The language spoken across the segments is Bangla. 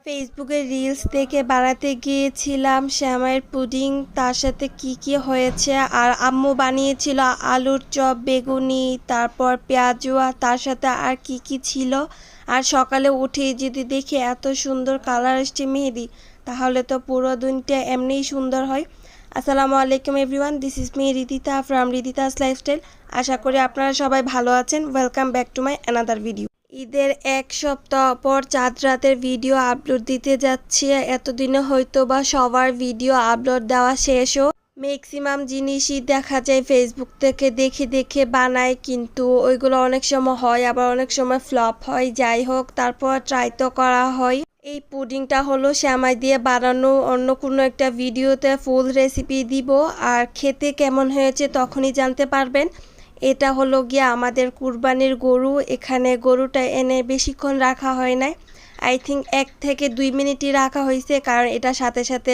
ফেসবুকে রিলস দেখে বানাতে গিয়েছিলাম শ্যামাইয়ের পুডিং, তার সাথে কি হয়েছে। আর আম্মু বানিয়েছিল আলুর চপ, বেগুনি, তারপর পেঁয়াজু, আর তার সাথে আর কি ছিল। আর সকালে উঠে যদি দেখি এত সুন্দর কালার আসছে মেহেদি, তাহলে তো পুরো দিনটা এমনিই সুন্দর হয়। আসসালামু আলাইকুম everyone, this is me Ridita from Ridita's lifestyle. আশা করি আপনারা সবাই ভালো আছেন। Welcome back to my another video. ঈদের এক সপ্তাহ পর চাঁদ রাতের ভিডিও আপলোড দিতে যাচ্ছি। এতদিনে হয়তো বা সবার ভিডিও আপলোড দেওয়া শেষও। ম্যাক্সিমাম জিনিসই দেখা যায় ফেসবুক থেকে দেখে দেখে বানায়, কিন্তু ওইগুলো অনেক সময় হয়, আবার অনেক সময় ফ্লপ হয়। যাই হোক, তারপর ট্রাই তো করা হয়। এই পুডিংটা হলো শ্যামাই দিয়ে বানানো। অন্য কোনো একটা ভিডিওতে ফুল রেসিপি দিব, আর খেতে কেমন হয়েছে তখনই জানতে পারবেন। এটা হলো গিয়ে আমাদের কুরবানির গরু। এখানে গরুটা এনে বেশিক্ষণ রাখা হয় নাই, আই থিঙ্ক 1 থেকে 2 মিনিটই রাখা হয়েছে, কারণ এটা সাথে সাথে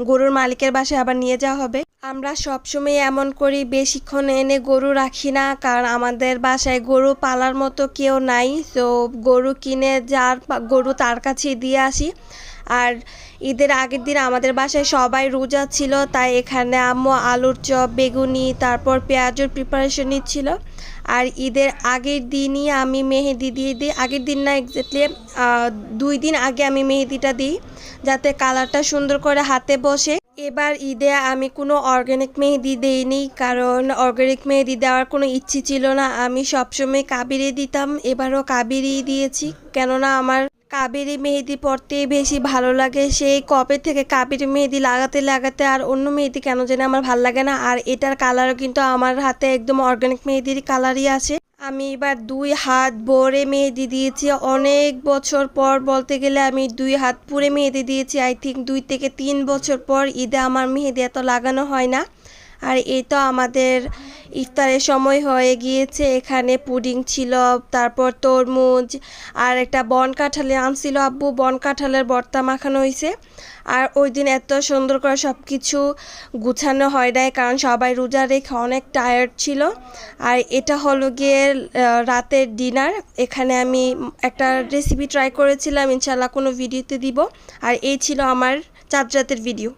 গরুর মালিকের বাসায় আবার নিয়ে যাওয়া হবে। আমরা সবসময় এমন করি, বেশিক্ষণ এনে গরু রাখি না, কারণ আমাদের বাসায় গরু পালার মতো কেউ নাই। তো গরু কিনে যার গরু তার কাছেই দিয়ে আসি। আর ঈদের আগের দিন আমাদের বাসায় সবাই রোজা ছিল, তাই এখানে আম্মু আলুর চপ, বেগুনি, তারপর পেঁয়াজের প্রিপারেশন নিচ্ছিল। আর ঈদের আগের দিনই আমি মেহেদি দিয়ে দিই। আগের দিন না, এক্স্যাক্টলি 2 দিন আগে আমি মেহেদিটা দিই, যাতে কালারটা সুন্দর করে হাতে বসে। এবার ঈদে আমি কোনো অর্গানিক মেহেদি দেইনি, কারণ অর্গানিক মেহেদি দেওয়ার কোনো ইচ্ছে ছিল না। আমি সবসময় কাবেরি দিতাম, এবারও কাবেরি দিয়েছি, কেননা আমার কাবেরি মেহেদি পরতেই বেশি ভালো লাগে। সেই কবে থেকে কাবেরি মেহেদি লাগাতে লাগাতে আর অন্য মেহেদি কেন জানি আমার ভালো লাগে না। আর এটার কালারও কিন্তু আমার হাতে একদম অর্গানিক মেহেদির কালারই আছে। আমি এবার 2 হাত ভরে মেহেদি দিয়েছি। অনেক বছর পর, বলতে গেলে আমি 2 হাত পুরে মেহেদি দিয়েছি। আই থিঙ্ক 2 থেকে 3 বছর পর ঈদে আমার মেহেদি এত লাগানো হয় না। আর এই তো আমাদের ইফতারের সময় হয়ে গিয়েছে। এখানে পুডিং ছিল, তারপর তরমুজ, আর একটা বন কাঁঠালে আনছিল আব্বু, বন কাঁঠালের ভর্তা মাখানো হয়েছে। আর ওই দিন এত সুন্দর করে সব কিছু গুছানো হয় নাই, কারণ সবাই রোজা রেখে অনেক টায়ার্ড ছিল। আর এটা হলো গিয়ে রাতের ডিনার। এখানে আমি একটা রেসিপি ট্রাই করেছিলাম, ইনশাল্লাহ কোনো ভিডিওতে দিব। আর এই ছিল আমার চাঁদ রাতের ভিডিও।